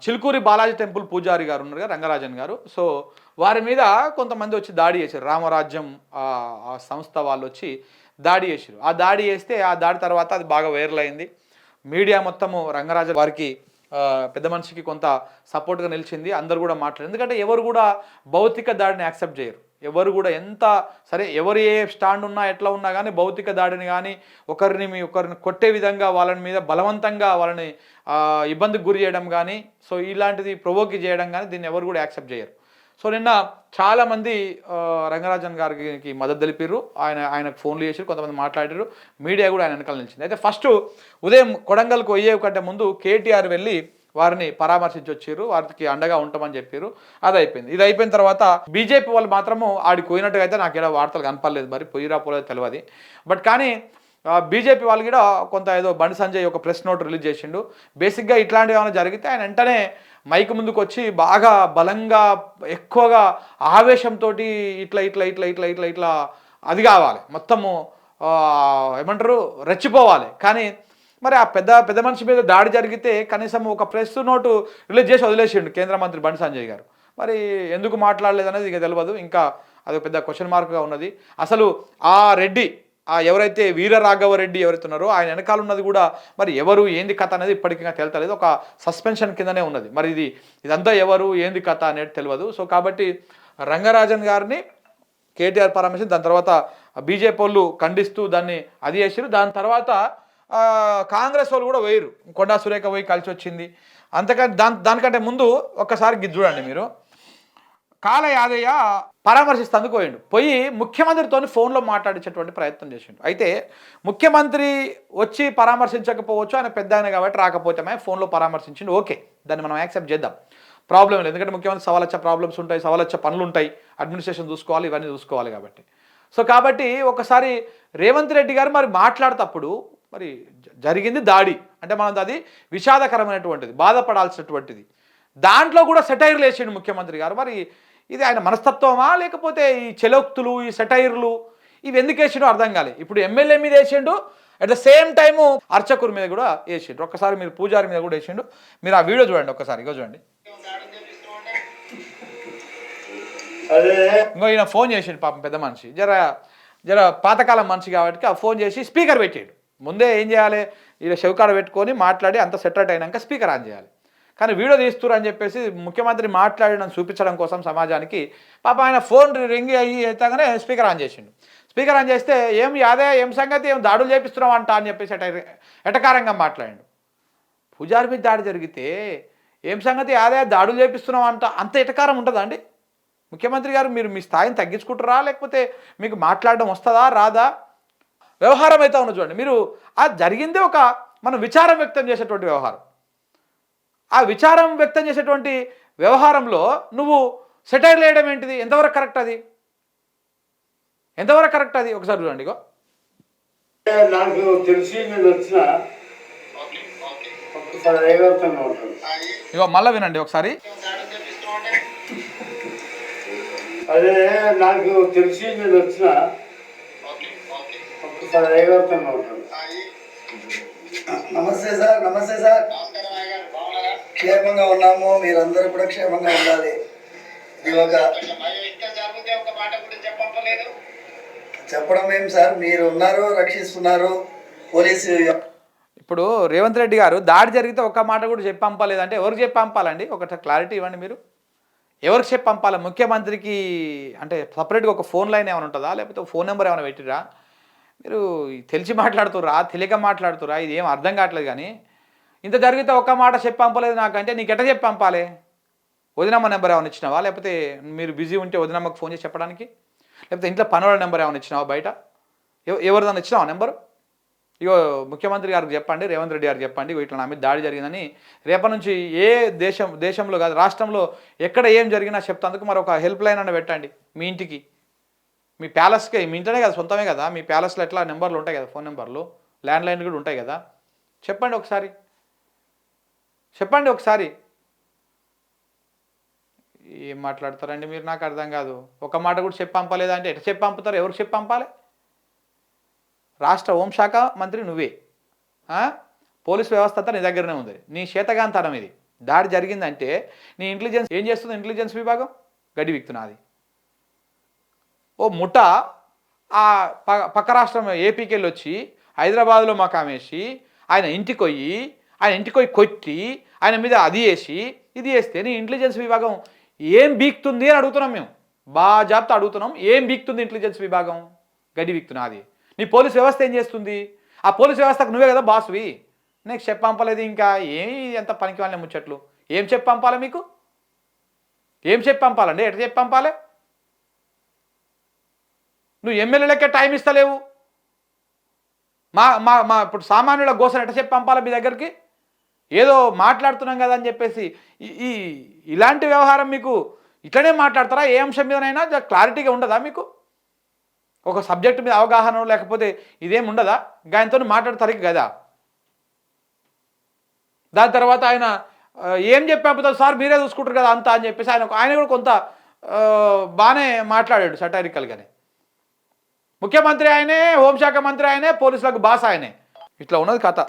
Chilukuri Balaji temple పూజారి గారు ఉన్నారు కదా, రంగరాజన్ గారు. సో వారి మీద కొంతమంది వచ్చి దాడి చేశారు. రామరాజ్యం ఆ సంస్థ వాళ్ళు వచ్చి దాడి చేశారు. ఆ దాడి చేస్తే ఆ దాడి తర్వాత అది బాగా వైరల్ అయింది. మీడియా మొత్తము రంగరాజన్ వారికి పెద్ద మనిషికి కొంత సపోర్ట్గా నిలిచింది. అందరు కూడా మాట్లాడారు. ఎందుకంటే ఎవరు కూడా భౌతిక దాడిని యాక్సెప్ట్ చేయరు. ఎవరు కూడా ఎంత సరే ఎవరు ఏ స్టాండ్ ఉన్నా ఎట్లా ఉన్నా కానీ భౌతిక దాడిని కానీ ఒకరిని కొట్టే విధంగా వాళ్ళని మీద బలవంతంగా వాళ్ళని ఇబ్బందికి గురి చేయడం కానీ, సో ఇలాంటిది ప్రొవోక్ చేయడం కానీ దీన్ని ఎవరు కూడా యాక్సెప్ట్ చేయరు. సో నిన్న చాలామంది రంగరాజన్ గారికి మద్దతు తెలిపారు. ఆయనకు ఫోన్లు చేశారు, కొంతమంది మాట్లాడారు. మీడియా కూడా ఆయన వెనకాల నిలిచింది. అయితే ఫస్ట్ ఉదయం కొడంగల్కు పోయే కంటే ముందు కేటీఆర్ వెళ్ళి వారిని పరామర్శించి వచ్చారు. వారికి అండగా ఉంటామని చెప్పారు. అది అయిపోయింది. ఇది అయిపోయిన తర్వాత బీజేపీ వాళ్ళు మాత్రము ఆడికి పోయినట్టుగా అయితే నాకు ఏదో వార్తలు కనపడలేదు. మరి పోయిరా పోలేదు తెలియదు. బట్ కానీ బీజేపీ వాళ్ళు కూడా కొంత ఏదో బండి సంజయ్ ఒక ప్రెస్ నోట్ రిలీజ్ చేసిండు. బేసిక్గా ఇట్లాంటివి ఏమైనా జరిగితే ఆయన వెంటనే మైక్ ముందుకు వచ్చి బాగా బలంగా ఎక్కువగా ఆవేశంతో ఇట్లా ఇట్లా ఇట్లా ఇట్లా ఇట్లా ఇట్లా అది కావాలి, మొత్తము ఏమంటారు రెచ్చిపోవాలి. కానీ మరి ఆ పెద్ద మనిషి మీద దాడి జరిగితే కనీసం ఒక ప్రెస్ నోటు రిలీజ్ చేసి వదిలేసిండు కేంద్ర మంత్రి బండి సంజయ్ గారు. మరి ఎందుకు మాట్లాడలేదు అనేది ఇక తెలియదు. ఇంకా అది పెద్ద క్వశ్చన్ మార్క్గా ఉన్నది. అసలు ఆ రెడ్డి ఎవరైతే వీర రాఘవరెడ్డి ఎవరైతే ఉన్నారో ఆయన వెనకాల ఉన్నది కూడా మరి ఎవరు ఏంది కథ అనేది ఇప్పటికీ తేల్తలేదు. ఒక సస్పెన్షన్ కిందనే ఉన్నది. మరి ఇదంతా ఎవరు ఏంది కథ అనేది తెలియదు. సో కాబట్టి రంగరాజన్ గారిని కేటీఆర్ పరామర్శించి దాని తర్వాత బీజేపీ వాళ్ళు ఖండిస్తూ దాన్ని అది చేసారు. దాని తర్వాత కాంగ్రెస్ వాళ్ళు కూడా వేయరు. కొండా సురేఖ పోయి కలిసి వచ్చింది. అంతకంటే దానికంటే ముందు ఒక్కసారి చూడండి మీరు. కాల యాదయ్య పరామర్శిస్తేందుకు పోయి ముఖ్యమంత్రితో ఫోన్లో మాట్లాడించేటువంటి ప్రయత్నం చేసిండు. అయితే ముఖ్యమంత్రి వచ్చి పరామర్శించకపోవచ్చు, ఆయన పెద్ద ఆయన కాబట్టి రాకపోతే ఫోన్లో పరామర్శించిండు. ఓకే, దాన్ని మనం యాక్సెప్ట్ చేద్దాం, ప్రాబ్లం లేదు. ఎందుకంటే ముఖ్యమంత్రి సవాలచ్చ ప్రాబ్లమ్స్ ఉంటాయి, సవాలచ్చ పనులు ఉంటాయి, అడ్మినిస్ట్రేషన్ చూసుకోవాలి, ఇవన్నీ చూసుకోవాలి కాబట్టి. సో కాబట్టి ఒకసారి రేవంత్ రెడ్డి గారు మరి మాట్లాడేటప్పుడు మరి జరిగింది దాడి అంటే మనం అది విషాదకరమైనటువంటిది, బాధపడాల్సినటువంటిది. దాంట్లో కూడా సెటైర్లు వేసిండు ముఖ్యమంత్రి గారు. మరి ఇది ఆయన మనస్తత్వమా లేకపోతే ఈ చెలోక్తులు ఈ సెటైర్లు ఇవి ఎందుకు వేసిండో అర్థం కాలే. ఇప్పుడు ఎమ్మెల్యే మీద వేసిండు, అట్ ద సేమ్ టైము అర్చకుడి మీద కూడా వేసిండు. ఒక్కసారి మీరు పూజారి మీద కూడా వేసిండు. మీరు ఆ వీడియో చూడండి ఒక్కసారి. ఇగో చూడండి. ఇంకో ఈయన ఫోన్ చేసిండు పాపం పెద్ద మనిషి, జర పాతకాలం మనిషి కాబట్టి ఆ ఫోన్ చేసి స్పీకర్ పెట్టాడు. ముందే ఏం చేయాలి, ఇలా చెవికాడ పెట్టుకొని మాట్లాడి అంత సెటరేట్ అయినాక స్పీకర్ ఆన్ చేయాలి. కానీ వీడియో తీస్తున్నారు అని చెప్పేసి ముఖ్యమంత్రి మాట్లాడడం చూపించడం కోసం సమాజానికి పాప ఆయన ఫోన్ రింగ్ అయ్యి ఎత్తగానే స్పీకర్ ఆన్ చేసిండు. స్పీకర్ ఆన్ చేస్తే ఏం యాదే ఏం సంగతి, ఏం దాడులు చేపిస్తున్నావు అంట అని చెప్పేసి ఎటకారంగా మాట్లాడిండు. పూజారి మీద దాడి జరిగితే ఏం సంగతి యాదే దాడులు చేపిస్తున్నావు అంట, అంత ఎటకారం ఉంటుందా అండి? ముఖ్యమంత్రి గారు మీరు మీ స్థాయిని తగ్గించుకుంటారా లేకపోతే మీకు మాట్లాడడం వస్తుందా రాదా? వ్యవహారం అయితే ఉన్న చూడండి మీరు. అది జరిగింది ఒక మనం విచారం వ్యక్తం చేసేటువంటి వ్యవహారం. ఆ విచారం వ్యక్తం చేసేటువంటి వ్యవహారంలో నువ్వు సెటైర్లు వేయడం ఏంటిది? ఎంతవరకు కరెక్ట్ అది? ఎంతవరకు కరెక్ట్ అది? ఒకసారి చూడండి. నాకు తెలిసి ఇగో మళ్ళీ వినండి ఒకసారి. అదే నాకు తెలిసి నేను వచ్చిన నమస్తే సార్. నమస్తే సార్. క్షేమంగా ఉన్నాము, మీరందరూ కూడా క్షేమంగా ఉండాలి. చెప్పడం ఏం సార్, మీరు ఉన్నారు, రక్షిస్తున్నారు పోలీసు. ఇప్పుడు రేవంత్ రెడ్డి గారు దాడి జరిగితే ఒక్క మాట కూడా చెప్పి పంపలేదంటే ఎవరికి చెప్పి పంపాలండి? ఒకటి క్లారిటీ ఇవ్వండి మీరు. ఎవరికి చెప్పి పంపాలి? ముఖ్యమంత్రికి అంటే సపరేట్గా ఒక ఫోన్ లైన్ ఏమైనా ఉంటుందా లేకపోతే ఫోన్ నెంబర్ ఏమైనా పెట్టిరా? మీరు తెలిసి మాట్లాడుతురా తెలియక మాట్లాడుతురా ఇది ఏం అర్థం కావట్లేదు. కానీ ఇంత జరిగితే ఒక్క మాట చెప్పి పంపలేదు నాకంటే నీకు ఎట్లా చెప్పి పంపాలి? వదినమ్మ నెంబర్ ఏమైనా ఇచ్చినావా? లేకపోతే మీరు బిజీ ఉంటే వదినమ్మకు ఫోన్ చేసి చెప్పడానికి? లేకపోతే ఇంట్లో పనుల నెంబర్ ఏమైనా ఇచ్చినావా? బయట ఎవరిదన్నా ఇచ్చినావా నెంబరు? ఇగో ముఖ్యమంత్రి గారికి చెప్పండి, రేవంత్ రెడ్డి గారికి చెప్పండి, ఇట్లా నా మీద దాడి జరిగిందని. రేపటి నుంచి ఏ దేశంలో కాదు రాష్ట్రంలో ఎక్కడ ఏం జరిగినా చెప్తాందుకు మరొక హెల్ప్ లైన్ అన్న పెట్టండి మీ ఇంటికి, మీ ప్యాలెస్కి. మీ ఇంట్లోనే కదా, సొంతమే కదా, మీ ప్యాలెస్లో ఎట్లా నెంబర్లు ఉంటాయి కదా, ఫోన్ నెంబర్లు, ల్యాండ్ లైన్ కూడా ఉంటాయి కదా. చెప్పండి ఒకసారి, చెప్పండి ఒకసారి. ఏం మాట్లాడతారండి మీరు? నాకు అర్థం కాదు. ఒక మాట కూడా చెప్పి పంపలేదంటే ఎట్లా చెప్పి పంపుతారు? ఎవరికి చెప్పి పంపాలి? రాష్ట్ర హోంశాఖ మంత్రి నువ్వే, పోలీస్ వ్యవస్థ అంతా నీ దగ్గరనే ఉంది. నీ చేతగాంతనం ఇది. దాడి జరిగిందంటే నీ ఇంటెలిజెన్స్ ఏం చేస్తుంది? ఇంటెలిజెన్స్ విభాగం గడి విక్తున్నది. ఓ ముఠ ఆ పక్క రాష్ట్రం ఏపీకి వెళ్ళి వచ్చి హైదరాబాద్లో మకామేసి ఆయన ఇంటికి పోయి కొట్టి ఆయన మీద అది వేసి ఇది వేస్తే నీ ఇంటెలిజెన్స్ విభాగం ఏం బీక్తుంది అని అడుగుతున్నాం మేము. బాజాబ్తా అడుగుతున్నాం, ఏం బీక్తుంది ఇంటెలిజెన్స్ విభాగం? గడి బీక్తున్నది. నీ పోలీస్ వ్యవస్థ ఏం చేస్తుంది? ఆ పోలీస్ వ్యవస్థకు నువ్వే కదా బాస్వి. నీకు చెప్పంపలేదు ఇంకా ఏమి ఎంత పనికి వాళ్ళని ముచ్చట్లు. ఏం చెప్పంపాలి మీకు? ఏం చెప్పంపాలండి? ఎట్లా చెప్పంపాలి? నువ్వు ఎమ్మెల్యేలకే టైం ఇస్తలేవు. మా మా మా ఇప్పుడు సామాన్యుల గోసను ఎట్లా చెప్పంపాలి మీ దగ్గరికి? ఏదో మాట్లాడుతున్నాం కదా అని చెప్పేసి ఈ ఇలాంటి వ్యవహారం మీకు ఇట్లనే మాట్లాడతారా? ఏ అంశం మీదనైనా క్లారిటీగా ఉండదా మీకు? ఒక సబ్జెక్టు మీద అవగాహన లేకపోతే ఇదేం ఉండదా? ఆయనతో మాట్లాడతారు కదా. దాని తర్వాత ఆయన ఏం చెప్పాపుతారు సార్, మీరే చూసుకుంటారు కదా అంతా అని చెప్పేసి ఆయన కూడా కొంత బాగానే మాట్లాడాడు సటారికల్గానే. ముఖ్యమంత్రి ఆయనే, హోంశాఖ మంత్రి ఆయనే, పోలీసులకు బాస్ ఆయనే. ఇట్లా ఉన్నది కథ.